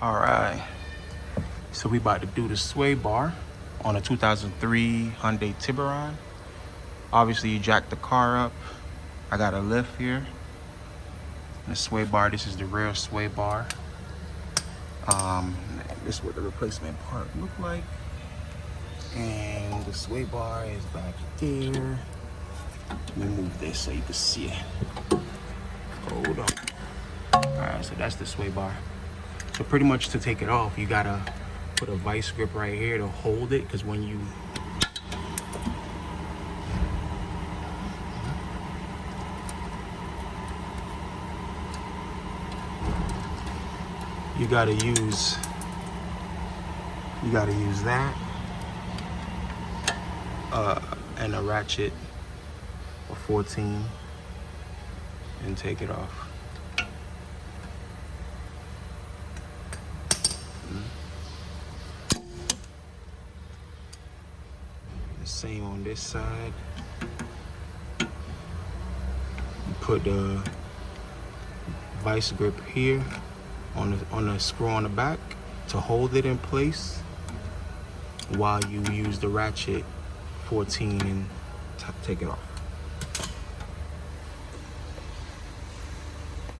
All right, so we about to do the sway bar on a 2003 Hyundai Tiburon. Obviously, you jack the car up. I got a lift here. The sway bar, this is the rear sway bar. This is what the replacement part look like. And the sway bar is back there. Let me move this so you can see it. Hold on. All right, so that's the sway bar. So pretty much to take it off, you gotta put a vice grip right here to hold it, because when you gotta use that and a ratchet of 14 and take it off. The same on this side. You put the vice grip here on the screw on the back to hold it in place while you use the ratchet 14 and take it off.